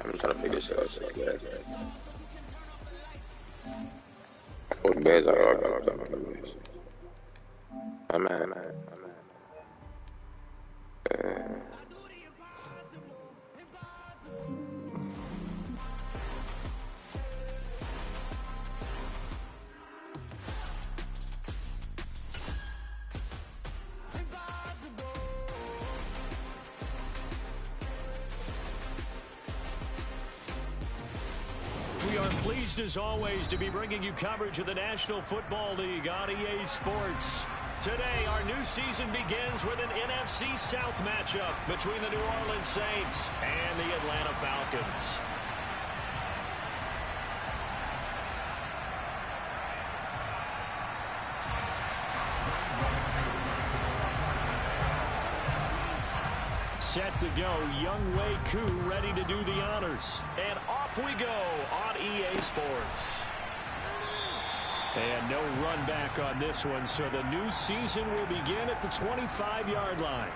I'm trying to figure this out. Oh, the Bears are all got up. I'm at. We are pleased, as always, to be bringing you coverage of the National Football League on EA Sports. Today, our new season begins with an NFC South matchup between the New Orleans Saints and the Atlanta Falcons. Set to go, Younghoe Koo ready to do the honors. And off we go on EA Sports. And no run back on this one, so the new season will begin at the 25-yard line.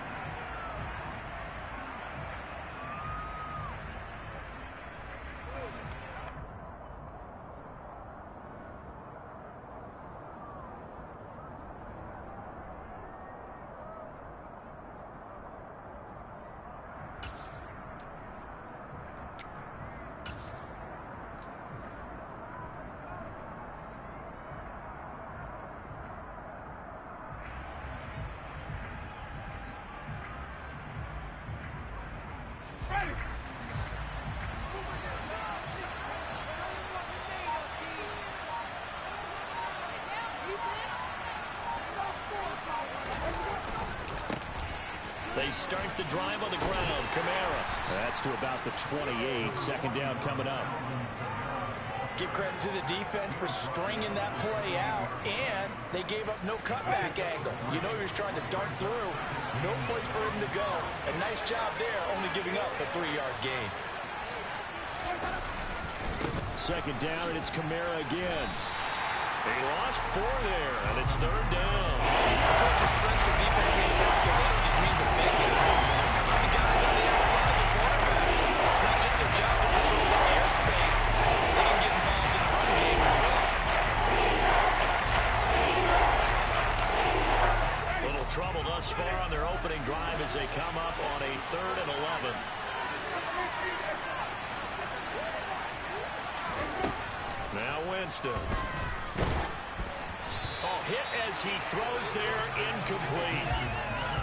They start the drive on the ground. Kamara. That's to about the 28. Second down coming up. Give credit to the defense for stringing that play out, and they gave up no cutback angle. You know he was trying to dart through. No place for him to go. A nice job there, only giving up a 3-yard gain. Second down, and it's Kamara again. They lost 4 there, and it's third down. I told you stress the defense being physical. They don't just mean the big guys. How about the guys on the outside, the quarterbacks? It's not just their job to control the airspace. They can get involved in the run game as well. Little trouble thus far on their opening drive as they come up on a 3rd and 11. Now Winston. Hit as he throws there, incomplete.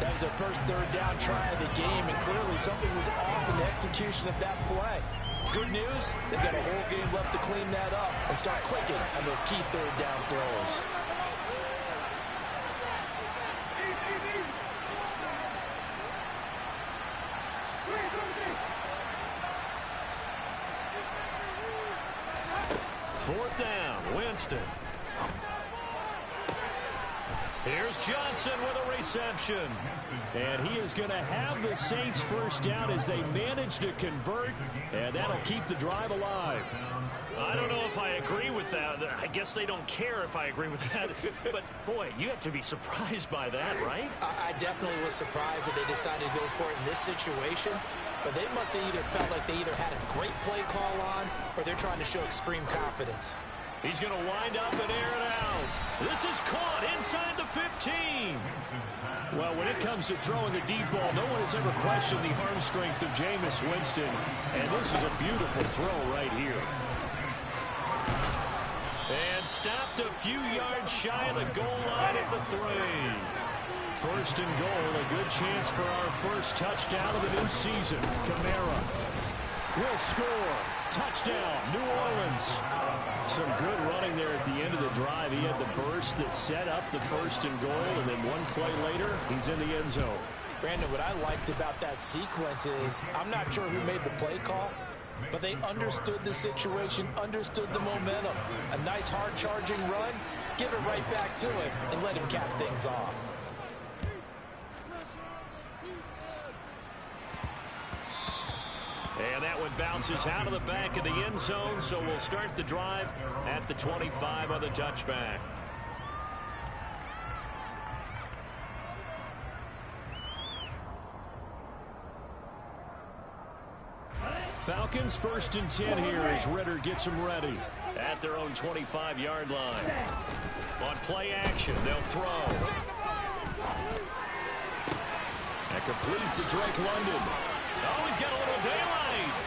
That was their first 3rd down try of the game, and clearly something was off in the execution of that play. Good news, they've got a whole game left to clean that up and start clicking on those key 3rd down throws. Fourth down, Winston. Here's Johnson with a reception. And he is going to have the Saints first down as they manage to convert, and that'll keep the drive alive. I don't know if I agree with that. I guess they don't care if I agree with that. But, boy, you have to be surprised by that, right? I definitely was surprised that they decided to go for it in this situation. But they must have either felt like they either had a great play call on or they're trying to show extreme confidence. He's going to wind up and air it out. This is caught inside the 15. Well, when it comes to throwing the deep ball, no one has ever questioned the arm strength of Jameis Winston. And this is a beautiful throw right here. And stopped a few yards shy of the goal line at the 3. First and goal, a good chance for our first touchdown of the new season. Kamara will score. Touchdown, New Orleans. Some good running there at the end of the drive. He had the burst that set up the first and goal, and then one play later, he's in the end zone. Brandon, what I liked about that sequence is I'm not sure who made the play call, but they understood the situation, understood the momentum. A nice hard-charging run, give it right back to him, and let him cap things off. And that one bounces out of the back of the end zone, so we'll start the drive at the 25 on the touchback. Falcons 1st and 10 here as Ridder gets them ready. At their own 25-yard line. On play action, they'll throw. And complete to Drake London. Oh, he's got a little daylight.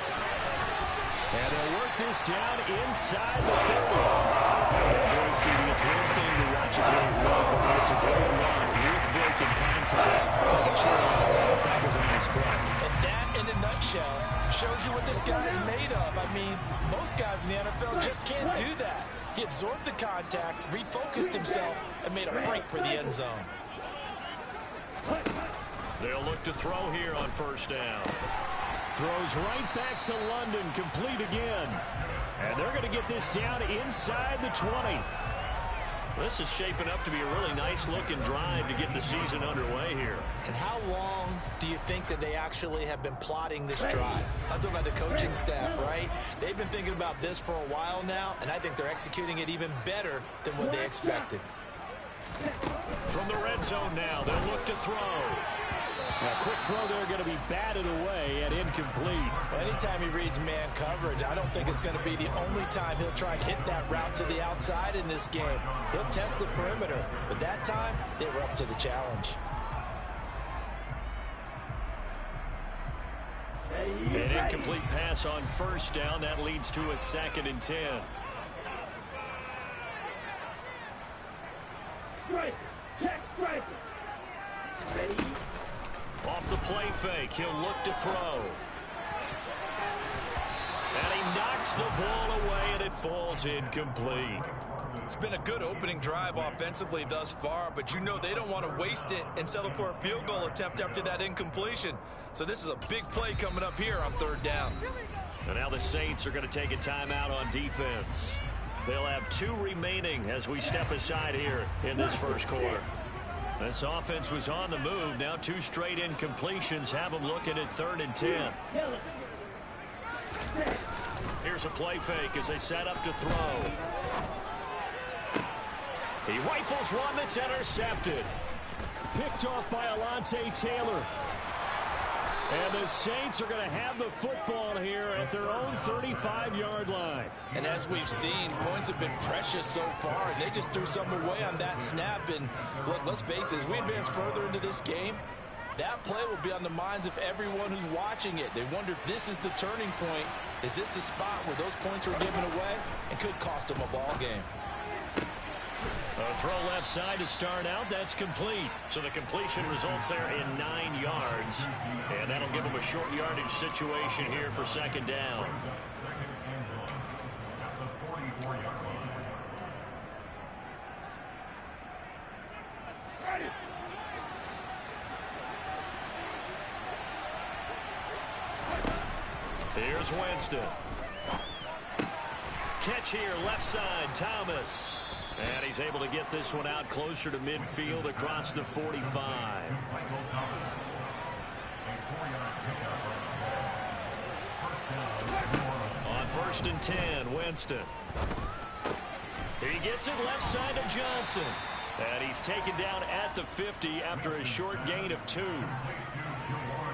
And they'll work this down inside the 30. Boy, CD, it's one thing to watch a great run, but when it's a great run with breaking contact, take a chill on the top. That was a nice play. And that, in a nutshell, shows you what this guy is made of. I mean, most guys in the NFL just can't do that. He absorbed the contact, refocused himself, and made a break for the end zone. They'll look to throw here on 1st down. Throws right back to London, complete again. And they're going to get this down inside the 20. This is shaping up to be a really nice-looking drive to get the season underway here. And how long do you think that they actually have been plotting this drive? I'm talking about the coaching staff, right? They've been thinking about this for a while now, and I think they're executing it even better than what they expected. From the red zone now, they'll look to throw. A quick throw there going to be batted away and incomplete. Well, anytime he reads man coverage, I don't think it's going to be the only time he'll try to hit that route to the outside in this game. He'll test the perimeter, but that time they were up to the challenge. An incomplete pass on 1st down. That leads to a 2nd and 10. Strike. Check strike. Ready. Off the play fake, he'll look to throw. And he knocks the ball away, and it falls incomplete. It's been a good opening drive offensively thus far, but you know they don't want to waste it and settle for a field goal attempt after that incompletion. So this is a big play coming up here on 3rd down. And now the Saints are going to take a timeout on defense. They'll have 2 remaining as we step aside here in this 1st quarter. This offense was on the move. Now 2 straight incompletions have them looking at 3rd and 10. Here's a play fake as they set up to throw. He rifles one that's intercepted. Picked off by Alontae Taylor. And the Saints are going to have the football here at their own 35-yard line. And as we've seen, points have been precious so far, and they just threw some away on that snap. And look, let's face it, as we advance further into this game, that play will be on the minds of everyone who's watching it. They wonder if this is the turning point. Is this the spot where those points were given away and could cost them a ball game? A throw left side to start out. That's complete. So the completion results there in 9 yards. And that'll give them a short yardage situation here for 2nd down. Here's Winston. Catch here, left side, Thomas. And he's able to get this one out closer to midfield across the 45. On 1st and 10, Winston. He gets it left side to Johnson. And he's taken down at the 50 after a short gain of 2.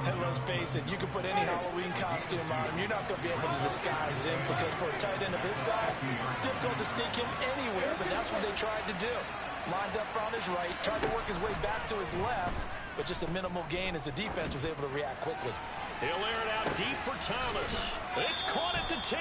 And let's face it, you can put any Halloween costume on him. You're not going to be able to disguise him because for a tight end of his size, difficult to sneak him anywhere, but that's what they tried to do. Lined up on his right, tried to work his way back to his left, but just a minimal gain as the defense was able to react quickly. He'll air it out deep for Thomas. It's caught at the 10.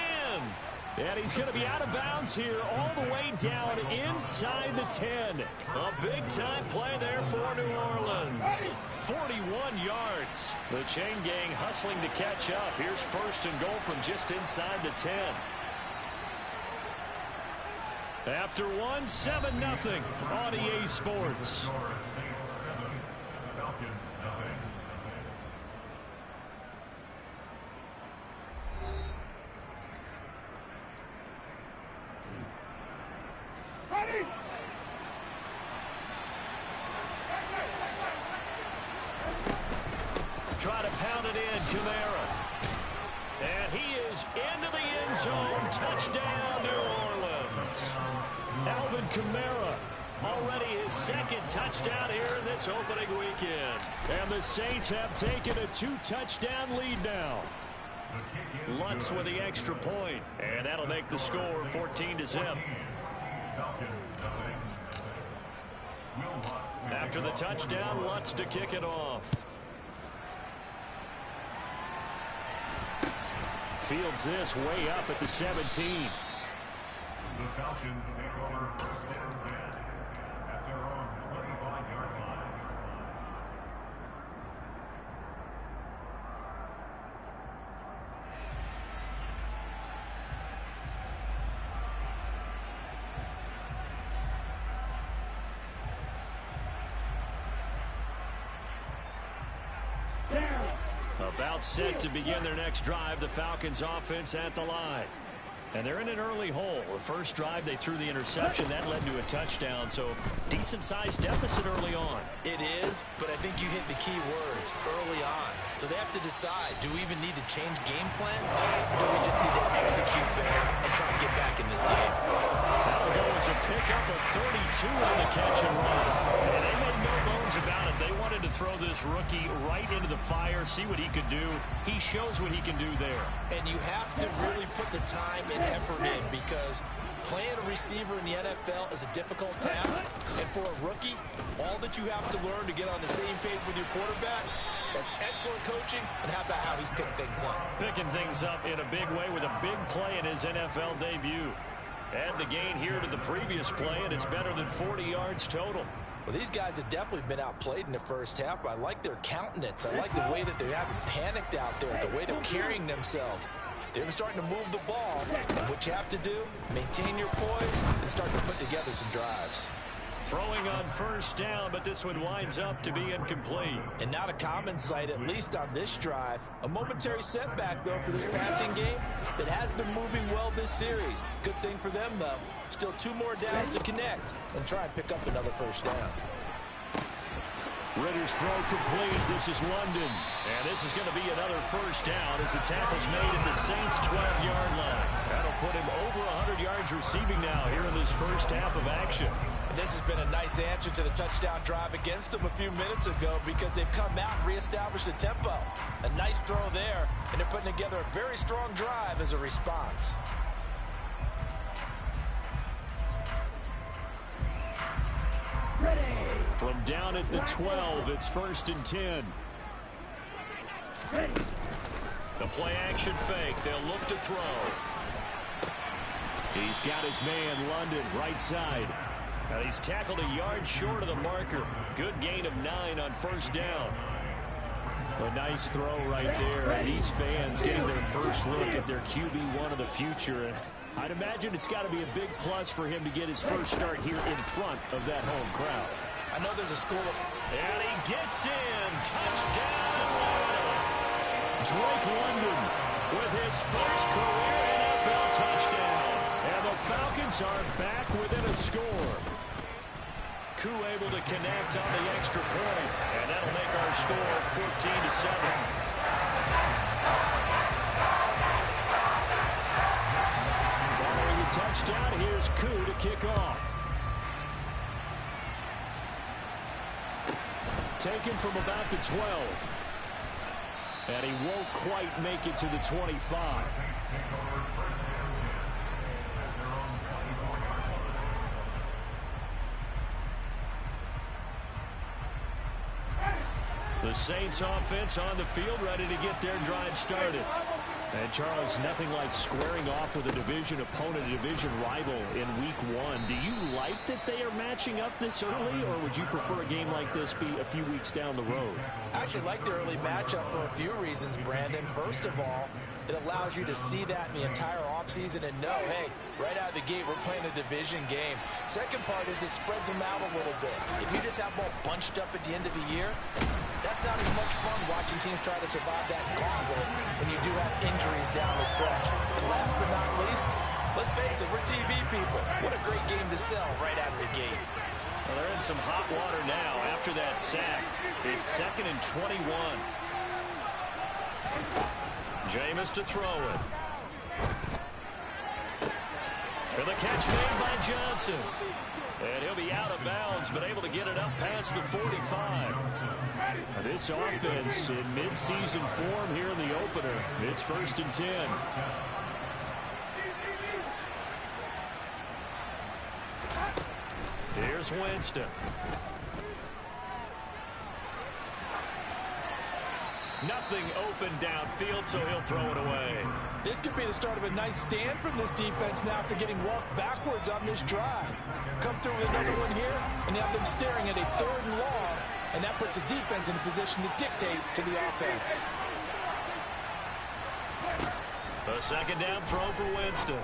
And he's going to be out of bounds here all the way down inside the 10. A big-time play there for New Orleans. 41 yards. The chain gang hustling to catch up. Here's 1st and goal from just inside the 10. After one, 7-0 on EA Sports. Try to pound it in, Kamara. And he is into the end zone. Touchdown, New Orleans. Alvin Kamara, already his 2nd touchdown here in this opening weekend. And the Saints have taken a 2-touchdown lead now. Lutz with the extra point, and that'll make the score 14-0. After the touchdown, Lutz to kick it off. Fields this way up at the 17. The Falcons take over first and 10 at their own 25-yard line. About set to begin their next drive, the Falcons offense at the line. And they're in an early hole. The first drive, they threw the interception. That led to a touchdown, so decent-sized deficit early on. It is, but I think you hit the key words, early on. So they have to decide, do we even need to change game plan, or do we just need to execute better and try to get back in this game? That'll go as a pickup of 32 on the catch and run. And they made no bones about it. They wanted to throw this rookie right into the fire, see what he could do. He shows what he can do there. And you have to really put the time and effort in, because playing a receiver in the NFL is a difficult task. And for a rookie, all that you have to learn to get on the same page with your quarterback, that's excellent coaching. And how about how he's picked things up? Picking things up in a big way with a big play in his NFL debut. Add the gain here to the previous play, and it's better than 40 yards total. Well, these guys have definitely been outplayed in the first half, but I like their countenance. I like the way that they haven't panicked out there, the way they're carrying themselves. They're starting to move the ball, and what you have to do, maintain your poise and start to put together some drives. Throwing on first down, but this one winds up to be incomplete. And not a common sight, at least on this drive. A momentary setback, though, for this passing game that has been moving well this series. Good thing for them, though. Still 2 more downs to connect and try and pick up another first down. Ritter's throw complete. This is London. And this is going to be another first down as the tackle's made at the Saints' 12-yard line. That'll put him over 100 yards receiving now here in this first half of action. And this has been a nice answer to the touchdown drive against them a few minutes ago, because they've come out and reestablished the tempo. A nice throw there, and they're putting together a very strong drive as a response. From down at the 12, it's 1st and 10. The play-action fake. They'll look to throw. He's got his man, London, right side. Now he's tackled a yard short of the marker. Good gain of 9 on first down. A nice throw right there. And these fans getting their first look at their QB1 of the future. I'd imagine it's got to be a big plus for him to get his first start here in front of that home crowd. I know there's a school of... And he gets in. Touchdown! Drake London with his first career NFL touchdown. And the Falcons are back within a score. Koo able to connect on the extra point. And that'll make our score 14-7. Following the touchdown, here's Koo to kick off. Taken from about the 12. And he won't quite make it to the 25. The Saints offense on the field, ready to get their drive started. And Charles, nothing like squaring off with a division opponent, a division rival in week 1. Do you like that they are matching up this early, or would you prefer a game like this be a few weeks down the road? I actually like the early matchup for a few reasons, Brandon. First of all, it allows you to see that in the entire offseason and know, hey, right out of the gate, we're playing a division game. Second part is it spreads them out a little bit. If you just have them all bunched up at the end of the year, that's not as much fun watching teams try to survive that gauntlet when you do have injuries down the stretch. And last but not least, let's face it, we're TV people. What a great game to sell right out of the gate. Well, they're in some hot water now after that sack. It's 2nd and 21. Jameis to throw it. For the catch made by Johnson. And he'll be out of bounds, but able to get it up past the 45. This offense in midseason form here in the opener. It's 1st and 10. Here's Winston. Nothing open downfield, so he'll throw it away. This could be the start of a nice stand from this defense now after getting walked backwards on this drive. Come through with another one here, and you have them staring at a 3rd and long, and that puts the defense in a position to dictate to the offense. A 2nd down throw for Winston.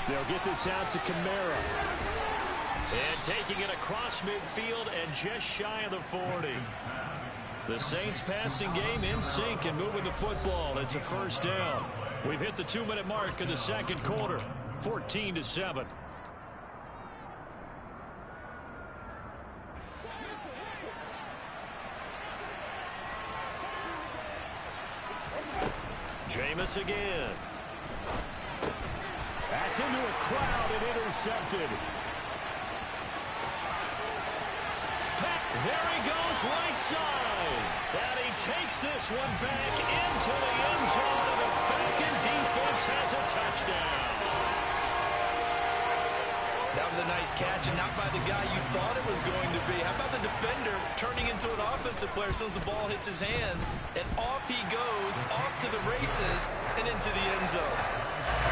They'll get this out to Kamara. And taking it across midfield and just shy of the 40. The Saints passing game in sync and moving the football. It's a 1st down. We've hit the 2-minute mark of the 2nd quarter. 14-7. Jameis again. That's into a crowd and intercepted. There he goes, right side. And he takes this one back into the end zone, and the Falcon defense has a touchdown. That was a nice catch, and not by the guy you thought it was going to be. How about the defender turning into an offensive player as soon as the ball hits his hands, and off he goes, off to the races, and into the end zone.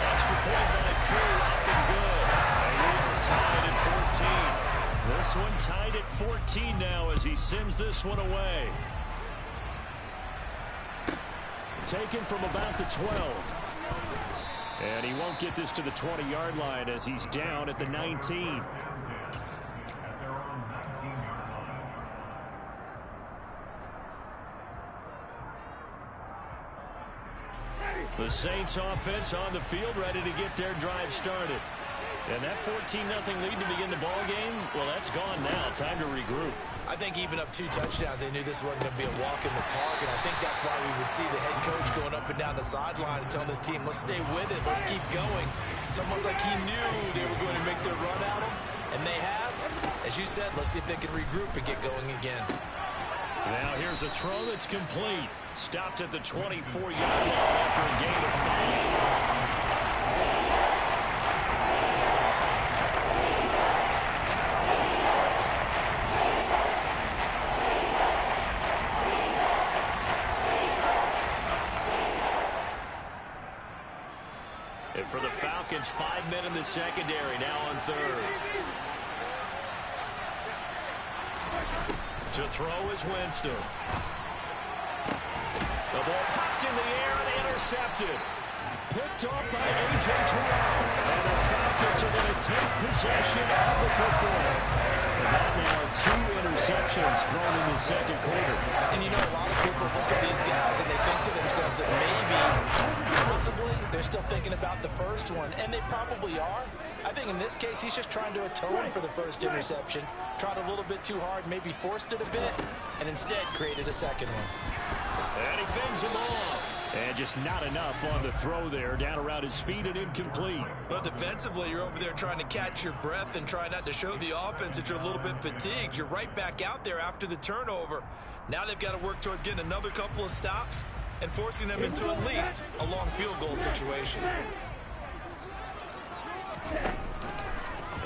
Extra point by Koo, up and good. And we are tied at 14. This one tied at 14 now as he sends this one away. Taken from about the 12. And he won't get this to the 20-yard line as he's down at the 19. The Saints offense on the field ready to get their drive started. And that 14-0 lead to begin the ball game, well, that's gone now. Time to regroup. I think even up 2 touchdowns, they knew this wasn't going to be a walk in the park, and I think that's why we would see the head coach going up and down the sidelines telling his team, let's stay with it, let's keep going. It's almost like he knew they were going to make their run at him, and they have. As you said, let's see if they can regroup and get going again. Now here's a throw that's complete. Stopped at the 24-yard line after a gain of 5. And for the Falcons, 5 men in the secondary, now on 3rd. To throw is Winston. The ball popped in the air and intercepted. Picked off by A.J. Terrell. And the Falcons are going to take possession of the football. And that now 2 interceptions thrown in the 2nd quarter. And you know, a lot of people look at these guys and they think to themselves that maybe, possibly, they're still thinking about the first one. And they probably are. I think in this case, he's just trying to atone for the first interception. Tried a little bit too hard, maybe forced it a bit, and instead created a 2nd one. And he fends him off. And just not enough on the throw there. Down around his feet and incomplete. But defensively, you're over there trying to catch your breath and try not to show the offense that you're a little bit fatigued. You're right back out there after the turnover. Now they've got to work towards getting another couple of stops and forcing them into at least a long field goal situation.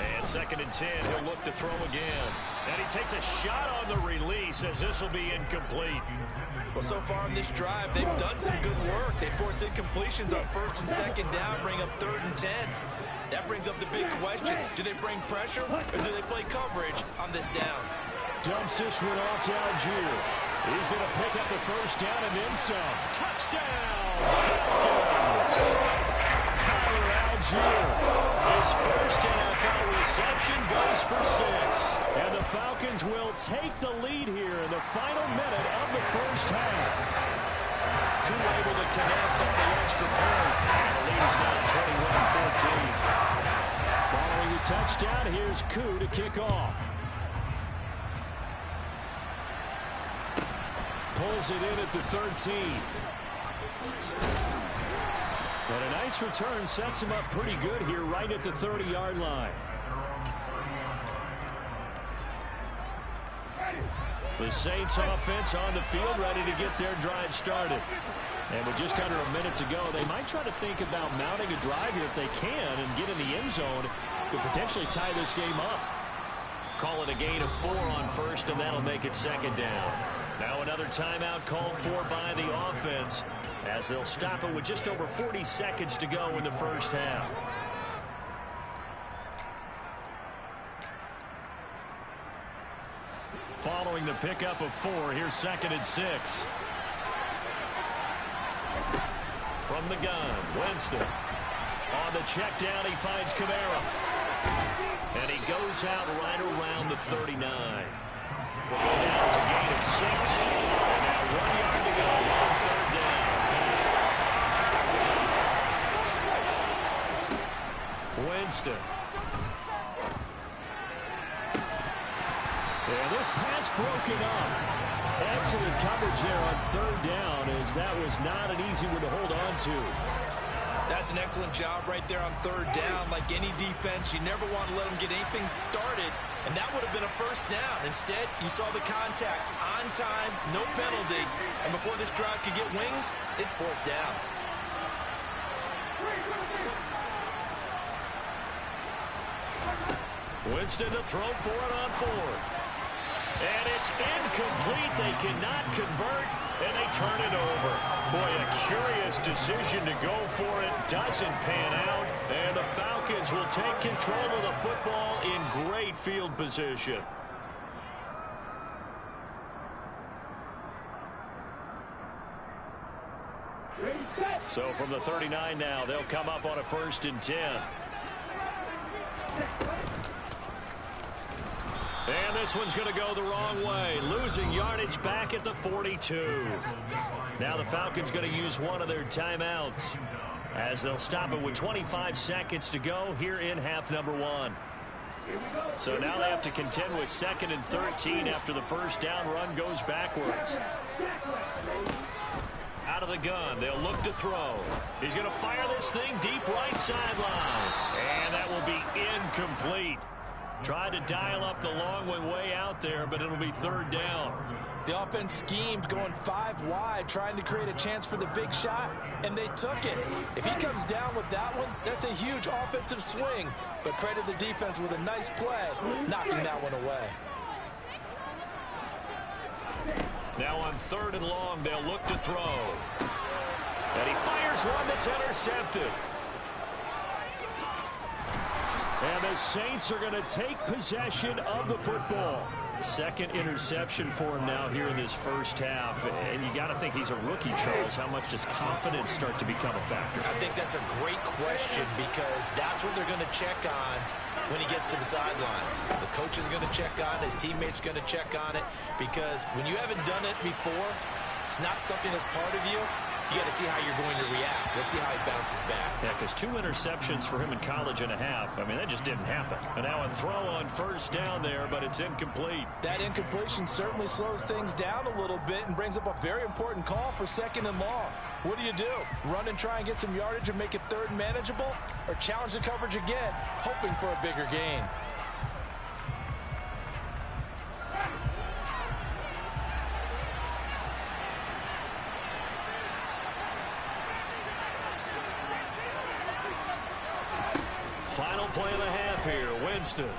And 2nd and 10, he'll look to throw again. And he takes a shot on the release as this will be incomplete. Well, so far in this drive, they've done some good work. They force incompletions on 1st and 2nd down, bring up 3rd and 10. That brings up the big question. Do they bring pressure or do they play coverage on this down? Dumps this one off to Algier. He's going to pick up the 1st down and then some. Touchdown, Falcons! Tyler Algier. His first NFL reception goes for 6. And the Falcons will take the lead here in the final minute of the 1st half. Koo able to connect on the extra point. And the lead is now 21-14. Following the touchdown, here's Koo to kick off. Pulls it in at the 13. And a nice return sets him up pretty good here right at the 30-yard line. The Saints offense on the field, ready to get their drive started. And with just under a minute to go, they might try to think about mounting a drive here if they can and get in the end zone. Could potentially tie this game up. Call it a gain of 4 on first, and that'll make it second down. Now another timeout called for by the offense as they'll stop it with just over 40 seconds to go in the first half. Following the pickup of 4, here's 2nd and 6. From the gun, Winston. On the check down, he finds Kamara. And he goes out right around the 39. Will go down as a gain of 6. And now 1 yard to go on 3rd down. Winston. And this pass broken up. Excellent coverage there on 3rd down, as that was not an easy one to hold on to. That's an excellent job right there on 3rd down. Like any defense, you never want to let them get anything started, and that would have been a first down. Instead, you saw the contact on time, no penalty, and before this drive could get wings, it's 4th down. Winston to throw for it on 4th. And it's incomplete. They cannot convert, and they turn it over. Boy, a curious decision to go for it. Doesn't pan out, and the Falcons will take control of the football in great field position. So from the 39 now, they'll come up on a 1st and 10. And this one's going to go the wrong way. Losing yardage back at the 42. Now the Falcons going to use one of their timeouts as they'll stop it with 25 seconds to go here in half number 1. So now they have to contend with 2nd and 13 after the first down run goes backwards. Out of the gun, they'll look to throw. He's going to fire this thing deep right sideline. And that will be incomplete. Tried to dial up the long one way out there, but it'll be 3rd down. The offense schemed going 5 wide, trying to create a chance for the big shot, and they took it. If he comes down with that one, that's a huge offensive swing. But credit the defense with a nice play, knocking that one away. Now on 3rd and long, they'll look to throw. And he fires one that's intercepted. And the Saints are going to take possession of the football. 2nd interception for him now here in this first half. And you got to think he's a rookie, Charles. How much does confidence start to become a factor? I think that's a great question, because that's what they're going to check on when he gets to the sidelines. The coach is going to check on it. His teammates are going to check on it, because when you haven't done it before, it's not something that's part of you. You got to see how you're going to react. Let's see how he bounces back. Yeah, because 2 interceptions for him in college and a half. I mean, that just didn't happen. And now a throw on 1st down there, but it's incomplete. That incompletion certainly slows things down a little bit and brings up a very important call for 2nd and long. What do? Run and try and get some yardage and make it 3rd manageable? Or challenge the coverage again, hoping for a bigger gain? Final play of the half here, Winston.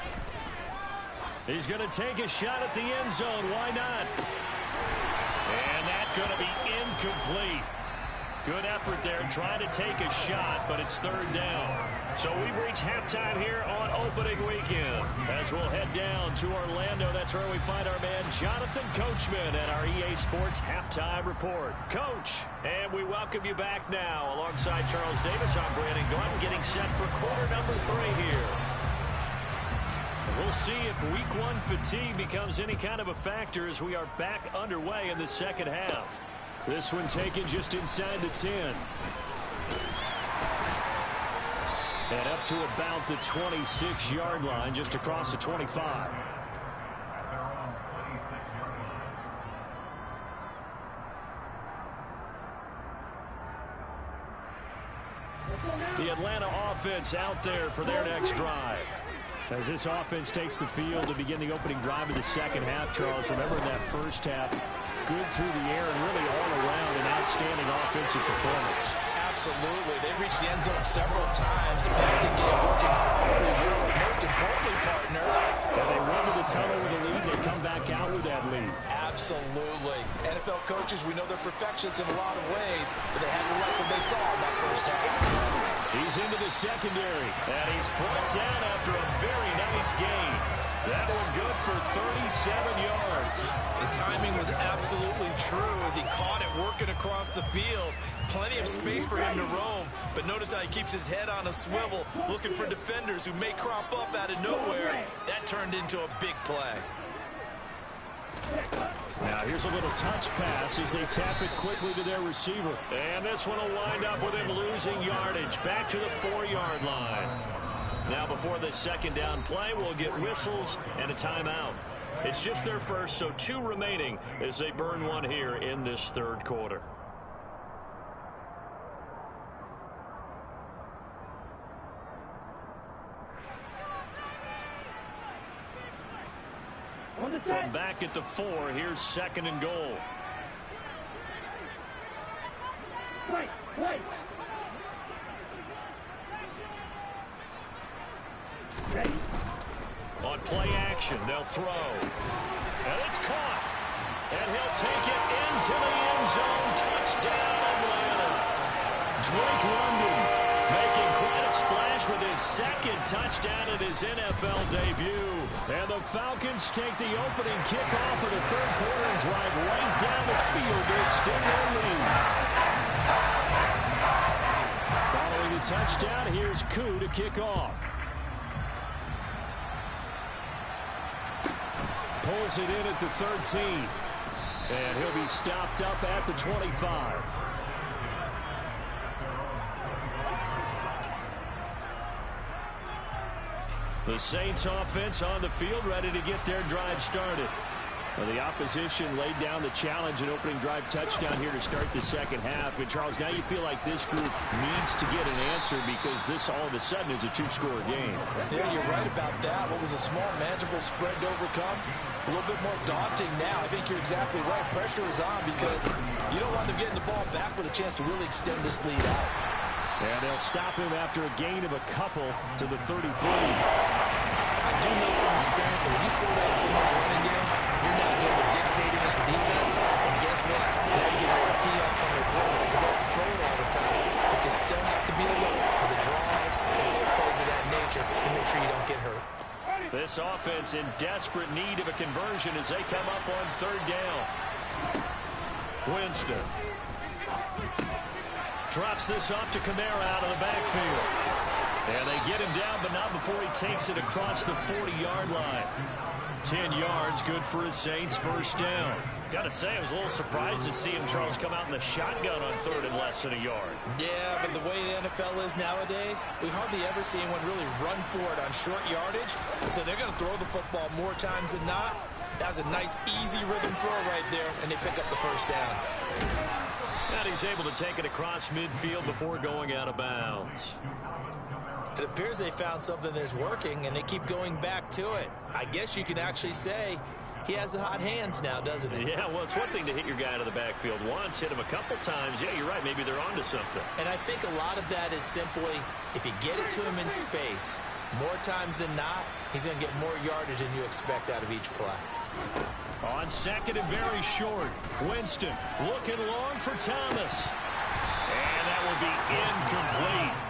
He's going to take a shot at the end zone. Why not? And that's going to be incomplete. Good effort there, trying to take a shot, but it's 3rd down. So we've reached halftime here on opening weekend. As we'll head down to Orlando, that's where we find our man Jonathan Coachman at our EA Sports Halftime Report. Coach, and we welcome you back now. Alongside Charles Davis, I'm Brandon Gunn, getting set for quarter number 3 here. We'll see if week 1 fatigue becomes any kind of a factor as we are back underway in the second half. This one taken just inside the 10. And up to about the 26-yard line, just across the 25. The Atlanta offense out there for their next drive. As this offense takes the field to begin the opening drive of the second half, Charles, remember in that first half, good through the air and really all around an outstanding offensive performance. Absolutely. They reached the end zone several times. The passing game working for you. Most importantly, partner. And they run to the tunnel with a lead. They come back out with that lead. Absolutely. NFL coaches, we know they're perfectionists in a lot of ways, but they had to like what they saw in that first half. He's into the secondary, and he's brought down after a very nice gain. That one good for 37 yards. The timing was absolutely true as he caught it working across the field. Plenty of space for him to roam, but notice how he keeps his head on a swivel, looking for defenders who may crop up out of nowhere. That turned into a big play. Now here's a little touch pass as they tap it quickly to their receiver. And this one will wind up with him losing yardage back to the 4-yard line. Now before this second down play, we'll get whistles and a timeout. It's just their first, so 2 remaining as they burn one here in this third quarter. From back at the 4, here's 2nd and goal. Wait. Ready. On play action, they'll throw. And it's caught. And he'll take it into the end zone. Touchdown, Atlanta. Drake London making quite a splash with his 2nd touchdown in his NFL debut. And the Falcons take the opening kickoff of the third quarter and drive right down the field to extend their lead. Following the touchdown, here's Koo to kick off. Pulls it in at the 13. And he'll be stopped up at the 25. The Saints offense on the field, ready to get their drive started. Well, the opposition laid down the challenge and opening drive touchdown here to start the second half. And, Charles, now you feel like this group needs to get an answer because this all of a sudden is a 2-score game. Yeah, you're right about that. What was a small, manageable spread to overcome? A little bit more daunting now. I think you're exactly right. Pressure is on because you don't want them getting the ball back with a chance to really extend this lead out. And they'll stop him after a gain of a couple to the 33. I do know from experience that when you slow down someone's running game, you're now doing the dictating that defense. And guess what? Now you get a tee off on their quarterback because they have to throw it all the time. But you still have to be alert for the draws and other plays of that nature and make sure you don't get hurt. This offense in desperate need of a conversion as they come up on 3rd down. Winston drops this off to Kamara out of the backfield. And they get him down, but not before he takes it across the 40-yard line. 10 yards, good for his Saints, 1st down. Got to say, I was a little surprised to see him, Charles, come out in the shotgun on 3rd and less than a yard. Yeah, but the way the NFL is nowadays, we hardly ever see anyone really run for it on short yardage. So they're going to throw the football more times than not. That was a nice, easy rhythm throw right there, and they pick up the 1st down. And he's able to take it across midfield before going out of bounds. It appears they found something that's working, and they keep going back to it. I guess you can actually say he has the hot hands now, doesn't he? Yeah, well, it's one thing to hit your guy out of the backfield once, hit him a couple times. Yeah, you're right. Maybe they're onto something. And I think a lot of that is simply if you get it to him in space, more times than not, he's going to get more yardage than you expect out of each play. On 2nd and very short, Winston looking long for Thomas. And that will be incomplete.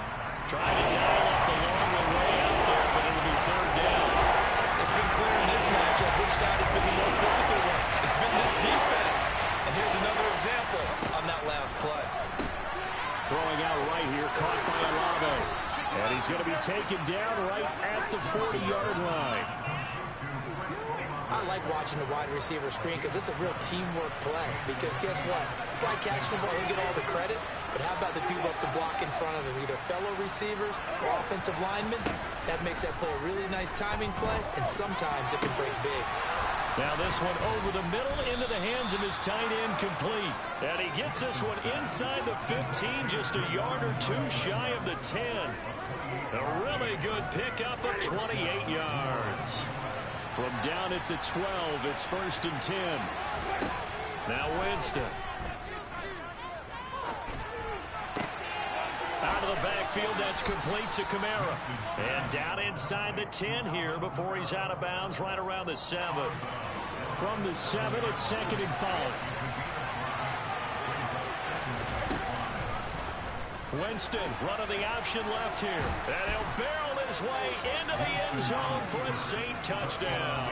Trying to dial up the long way out there, but it'll be 3rd down. It's been clear in this matchup which side has been the more physical one. It's been this defense. And here's another example on that last play. Throwing out right here, caught by Olave. And he's going to be taken down right at the 40-yard line. I like watching the wide receiver screen because it's a real teamwork play. Because guess what? The guy catching the ball, he'll get all the credit. But how about the people up to block in front of him? Either fellow receivers or offensive linemen. That makes that play a really nice timing play. And sometimes it can break big. Now this one over the middle into the hands of his tight end, complete. And he gets this one inside the 15, just a yard or two shy of the 10. A really good pickup of 28 yards. From down at the 12, it's 1st and 10. Now Winston. Out of the backfield, that's complete to Kamara. And down inside the 10 here before he's out of bounds right around the 7. From the 7, it's 2nd and 5. Winston running the option left here. And he'll barrel his way into the end zone for a Saint touchdown.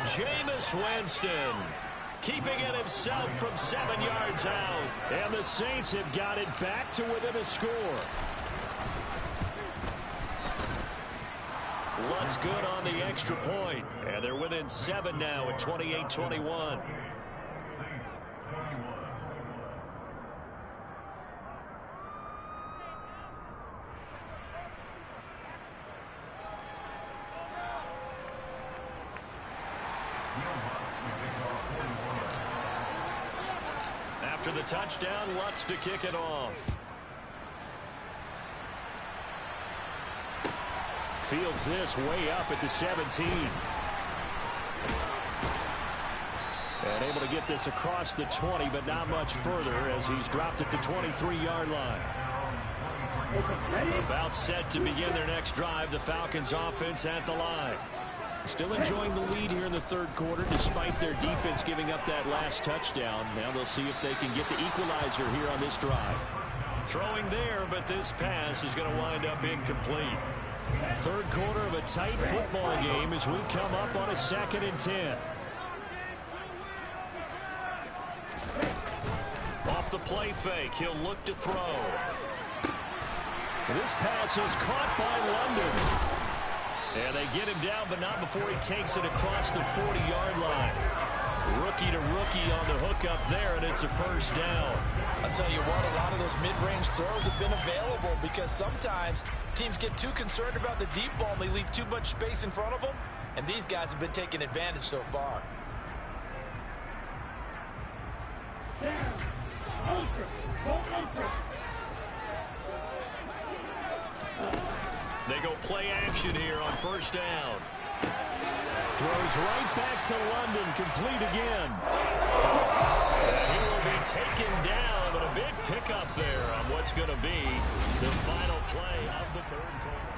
Jameis Winston keeping it himself from 7 yards out. And the Saints have got it back to within a score. Lutz good on the extra point. And they're within 7 now at 28-21. After the touchdown, Lutz to kick it off. Fields this way up at the 17. And able to get this across the 20, but not much further as he's dropped at the 23-yard line. About set to begin their next drive, the Falcons offense at the line. Still enjoying the lead here in the 3rd quarter despite their defense giving up that last touchdown. Now they'll see if they can get the equalizer here on this drive. Throwing there, but this pass is going to wind up incomplete. 3rd quarter of a tight football game as we come up on a 2nd and 10. Off the play fake, he'll look to throw. This pass is caught by London. And they get him down, but not before he takes it across the 40-yard line. Rookie to rookie on the hook up there, and it's a 1st down. I'll tell you what, a lot of those mid-range throws have been available because sometimes teams get too concerned about the deep ball and they leave too much space in front of them, and these guys have been taking advantage so far. They go play action here on 1st down. Throws right back to London, complete again. And he will be taken down, but a big pickup there on what's going to be the final play of the 3rd quarter.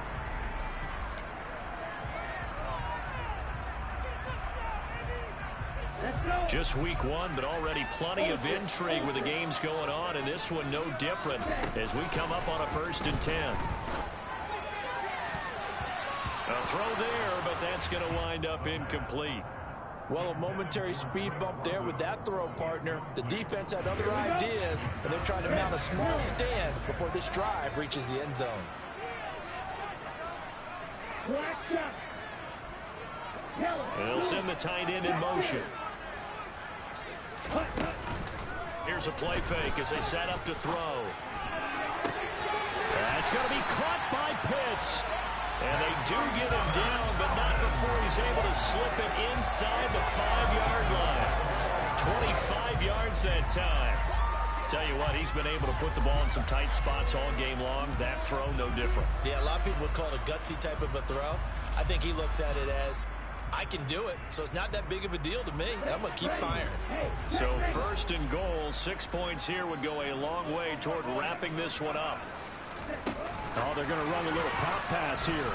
Just week 1, but already plenty of intrigue with the games going on, and this one no different as we come up on a 1st and 10. A throw there, but that's going to wind up incomplete. Well, a momentary speed bump there with that throw, partner. The defense had other ideas, and they're trying to mount a small stand before this drive reaches the end zone. They'll send the tight end in motion. Here's a play fake as they set up to throw. That's going to be caught by Pitts. And they do get him down, but not before he's able to slip it inside the 5-yard line. 25 yards that time. Tell you what, he's been able to put the ball in some tight spots all game long. That throw, no different. Yeah, a lot of people would call it a gutsy type of a throw. I think he looks at it as, I can do it, so it's not that big of a deal to me, and I'm going to keep firing. So 1st and goal, 6 points here would go a long way toward wrapping this one up. Oh, they're going to run a little pop pass here.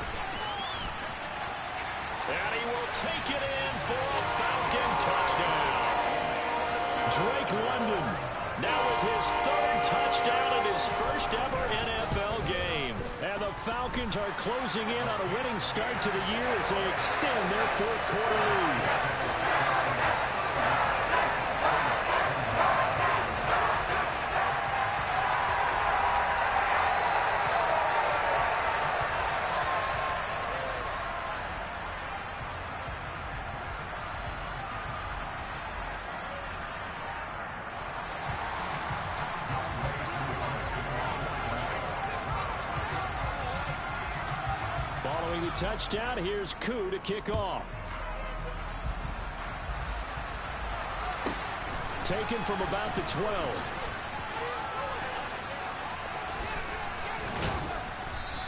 And he will take it in for a Falcon touchdown. Drake London now with his 3rd touchdown in his 1st ever NFL game. And the Falcons are closing in on a winning start to the year as they extend their 4th quarter lead. Following the touchdown, here's Koo to kick off. Taken from about the 12.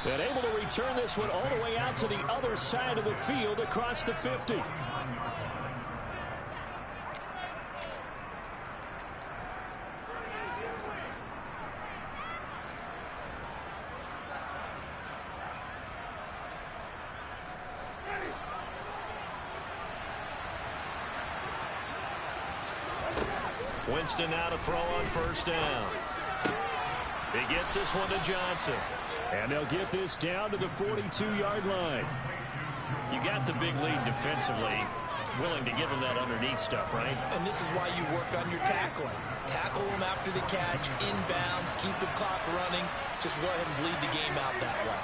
And able to return this one all the way out to the other side of the field across the 50. Winston now to throw on first down. He gets this one to Johnson. And they'll get this down to the 42-yard line. You got the big lead defensively. Willing to give them that underneath stuff, right? And this is why you work on your tackling. Tackle them after the catch, inbounds, keep the clock running. Just go ahead and bleed the game out that way.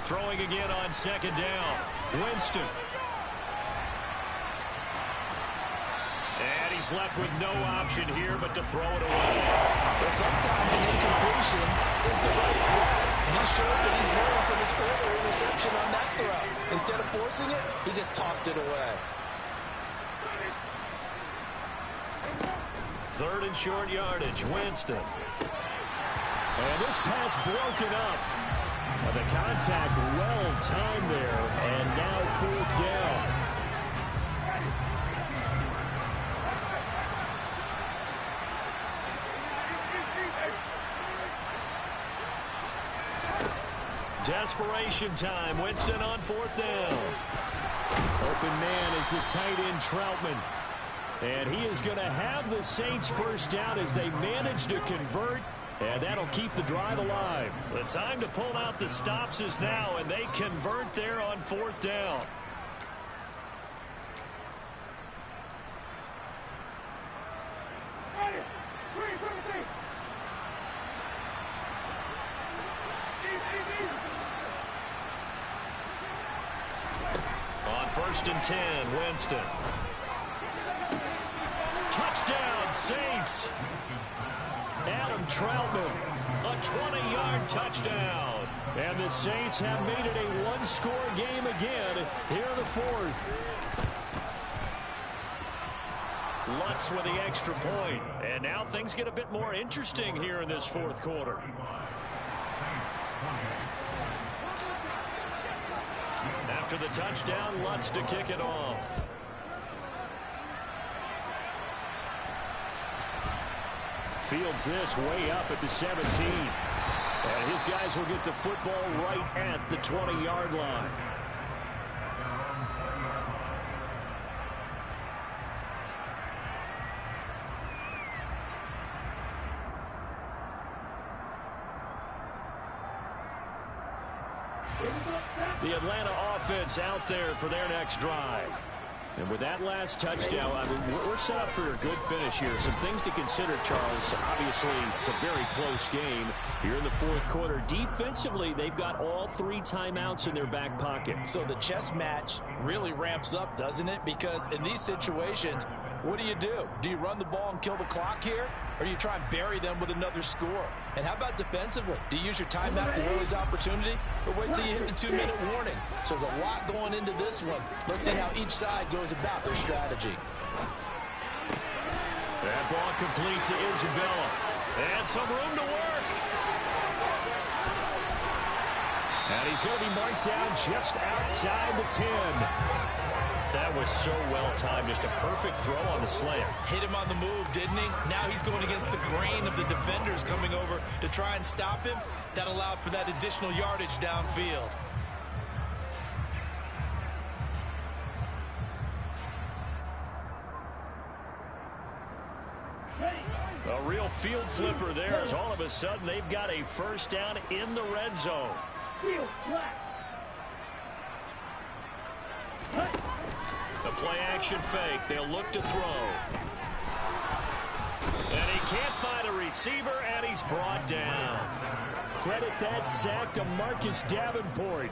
Throwing again on second down. Winston. And he's left with no option here but to throw it away. But sometimes an incompletion is the right play. And he showed that he's learned from his earlier interception on that throw. Instead of forcing it, he just tossed it away. Third and short yardage. Winston. And this pass broken up. The contact well timed there. And now fourth down. Desperation time. Winston on fourth down. Open man is the tight end Troutman. And he is going to have the Saints first down as they manage to convert. And that'll keep the drive alive. The time to pull out the stops is now, and they convert there on fourth down. On first and 10, Winston. Touchdown, Saints. Adam Troutman, a 20-yard touchdown. And the Saints have made it a one-score game again here in the fourth. Lutz with the extra point. And now things get a bit more interesting here in this fourth quarter. After the touchdown, Lutz to kick it off. Fields this way up at the 17. And his guys will get the football right at the 20-yard line. The Atlanta offense out there for their next drive. And with that last touchdown, I mean, we're set up for a good finish here. Some things to consider, Charles. Obviously, it's a very close game here in the fourth quarter. Defensively, they've got all 3 timeouts in their back pocket. So the chess match really ramps up, doesn't it? Because in these situations, what do? Do you run the ball and kill the clock here? Or do you try and bury them with another score? And how about defensively? Do you use your timeouts at early's opportunity? Or wait till you hit the 2-minute warning? So there's a lot going into this one. Let's see how each side goes about their strategy. That ball complete to Isabella. And some room to work. And he's going to be marked down just outside the 10. That was so well timed. Just a perfect throw on the slant. Hit him on the move, didn't he? Now he's going against the grain of the defenders coming over to try and stop him. That allowed for that additional yardage downfield. A real field flipper there as all of a sudden they've got a first down in the red zone. The play action fake. They'll look to throw. And he can't find a receiver, and he's brought down. Credit that sack to Marcus Davenport.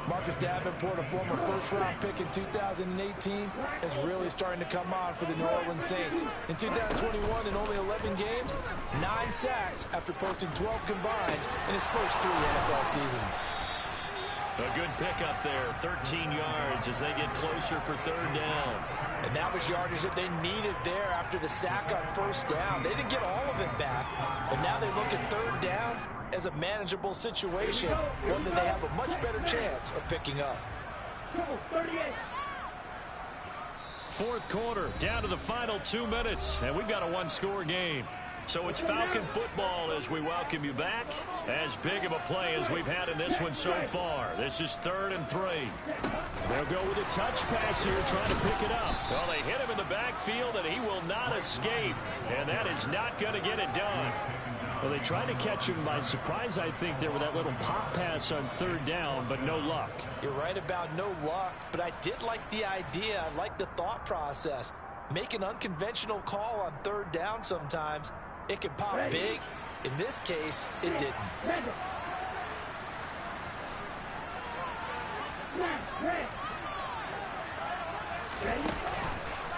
Marcus Davenport, a former first-round pick in 2018, is really starting to come on for the New Orleans Saints. In 2021, in only 11 games, 9 sacks after posting 12 combined in his first 3 NFL seasons. A good pickup there, 13 yards as they get closer for third down. And that was yardage that they needed there after the sack on first down. They didn't get all of it back, but now they look at third down as a manageable situation, one that they have a much better chance of picking up. 38. Fourth quarter, down to the final 2 minutes, and we've got a one-score game. So it's Falcon football as we welcome you back. As big of a play as we've had in this one so far. This is 3rd and 3. They'll go with a touch pass here, trying to pick it up. Well, they hit him in the backfield, and he will not escape. And that is not going to get it done. Well, they tried to catch him by surprise, I think, there with that little pop pass on third down, but no luck. You're right about no luck, but I did like the idea. I like the thought process. Make an unconventional call on third down sometimes. It can pop big. In this case, it didn't.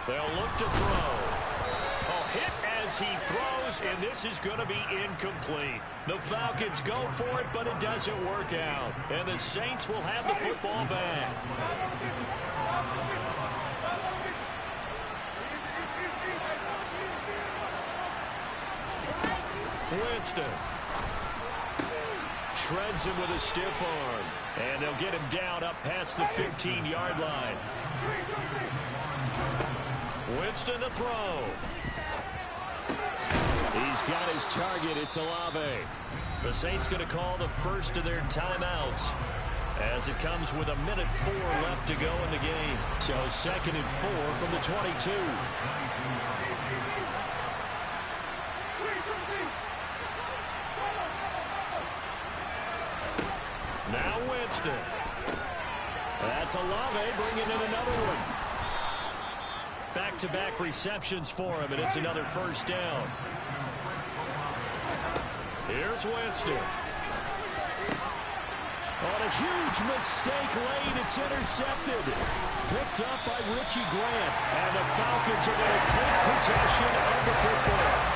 They'll look to throw. Oh, hit as he throws, and this is going to be incomplete. The Falcons go for it, but it doesn't work out. And the Saints will have the football back. Winston shreds him with a stiff arm, and they'll get him down up past the 15-yard line. Winston to throw. He's got his target. It's Olave. The Saints going to call the first of their timeouts as it comes with 1:04 left to go in the game. So 2nd and 4 from the 22. Now Winston. That's Olave bringing in another one. Back-to-back receptions for him, and it's another first down. Here's Winston. On a huge mistake late, it's intercepted. Picked up by Richie Grant, and the Falcons are going to take possession of the football.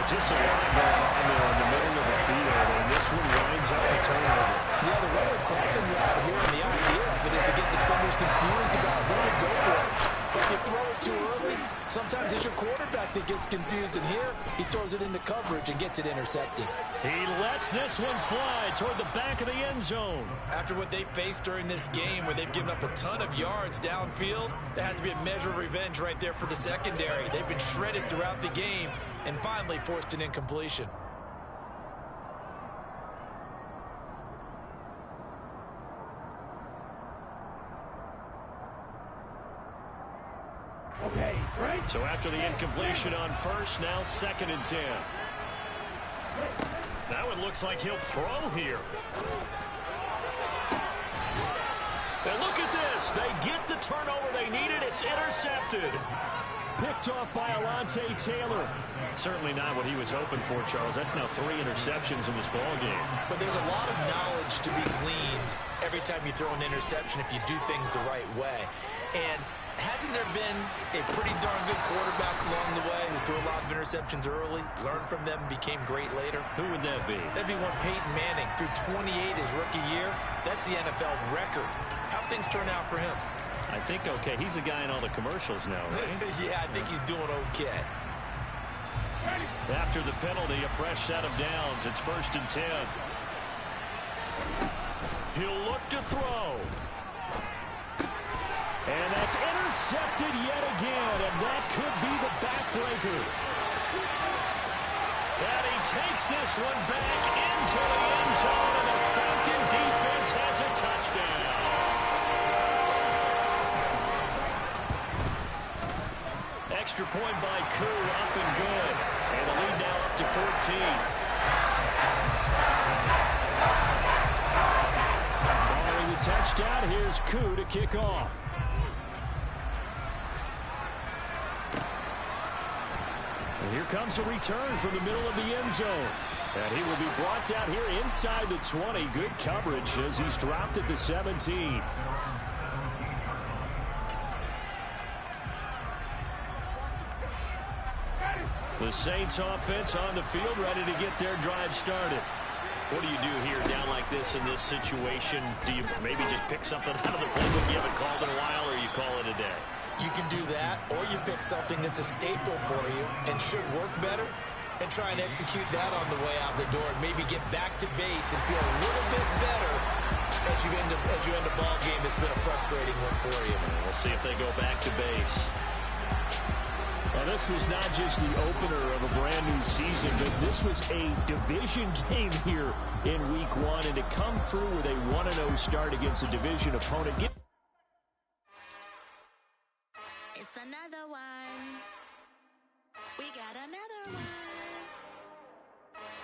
Just a lot going on there in the middle of the field, and this one winds up a turnover. Yeah, the way they're crossing route here, and the idea of it is to get defenders confused about who to go with. If you throw it too early, sometimes it's your quarterback that gets confused, and here he throws it into coverage and gets it intercepted. He lets this one fly toward the back of the end zone. After what they faced during this game where they've given up a ton of yards downfield, that has to be a measure of revenge right there for the secondary. They've been shredded throughout the game and finally forced an incompletion. Okay, right. So after the incompletion on first, now 2nd and 10. Now it looks like he'll throw here. And look at this. They get the turnover they needed. It's intercepted. Picked off by Alontae Taylor. Certainly not what he was hoping for, Charles. That's now 3 interceptions in this ballgame. But there's a lot of knowledge to be gleaned every time you throw an interception if you do things the right way. And hasn't there been a pretty darn good quarterback along the way who threw a lot of interceptions early, learned from them, became great later? Who would that be? That'd be one Peyton Manning. Threw 28 his rookie year. That's the NFL record. How'd things turn out for him? I think okay. He's a guy in all the commercials now, right? Yeah, I think he's doing okay. After the penalty, a fresh set of downs. It's 1st and 10. He'll look to throw. And that's intercepted yet again, and that could be the backbreaker. And he takes this one back into the end zone, and the Falcon defense has a touchdown. Extra point by Koo, up and good. And the lead now up to 14. Following the touchdown, here's Koo to kick off. And here comes a return from the middle of the end zone. And he will be brought down here inside the 20. Good coverage as he's dropped at the 17. The Saints offense on the field, ready to get their drive started. What do you do here down like this in this situation? Do you maybe just pick something out of the playbook you haven't called in a while, or you call it a day? You can do that, or you pick something that's a staple for you and should work better and try and execute that on the way out the door and maybe get back to base and feel a little bit better as you end a ball game. It's been a frustrating one for you. We'll see if they go back to base. Now, this was not just the opener of a brand new season, but this was a division game here in week 1, and to come through with a 1-0 start against a division opponent. It's another one. We got another one.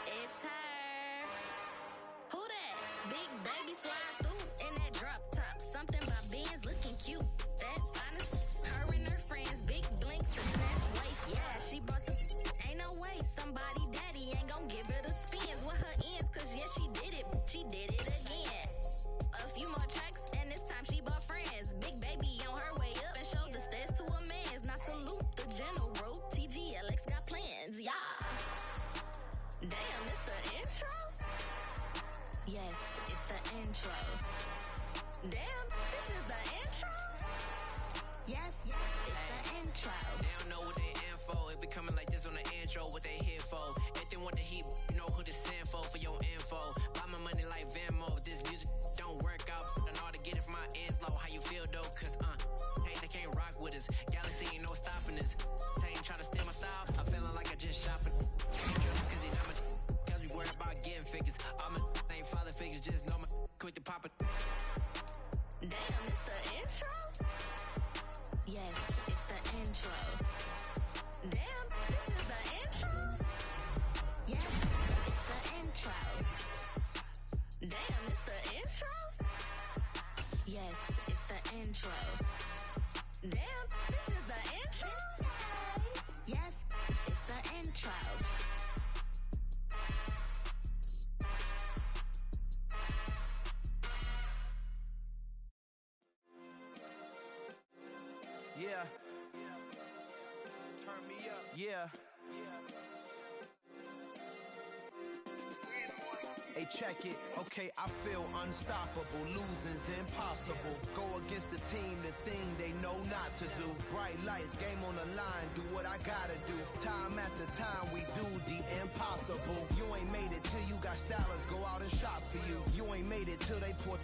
It's her. Who that? Big baby slide through in that drop top. Something about Benz looking cute. That's honest. Her and her friends, big blinks and snap waist. Yeah, she brought the. Ain't no way somebody daddy ain't gon' give her the spins with her ends. Cause yeah, she did it. She did it again. A few more tracks and this time she bought friends. Big baby on her way up and showed the stairs to a man's. Now salute the general. TGLX got plans. Yeah. Damn, it's the intro? Yes, it's the intro. Damn, this is the intro? Yes, it's the intro. They don't know what they info. If we coming like this on the intro, what they here for? If they want the heat, you know who to send for your info. Buy my money like Venmo. This music don't work out. I know how to get it from my ends low. How you feel though? Cause they can't rock with us. Galaxy ain't no stopping us. They ain't trying to steal my style. I'm feeling like I just shot for cause they not my cause we worried about getting figures. All my ain't father figures, just know my quick to pop it. Damn, it's the intro? Yes, it's the intro. Damn, this is the intro? Yes, it's the intro. Damn, it's the intro? Yes, it's the intro. Damn, this is the intro? Yes, it's the intro. Yeah. Turn me up. Yeah. Hey, check it. Okay, I feel unstoppable. Losing's impossible. Go against the team, the thing they know not to do. Bright lights, game on the line. Do what I gotta do. Time after time, we do the impossible. You ain't made it till you got stylists go out and shop for you. You ain't made it till they pour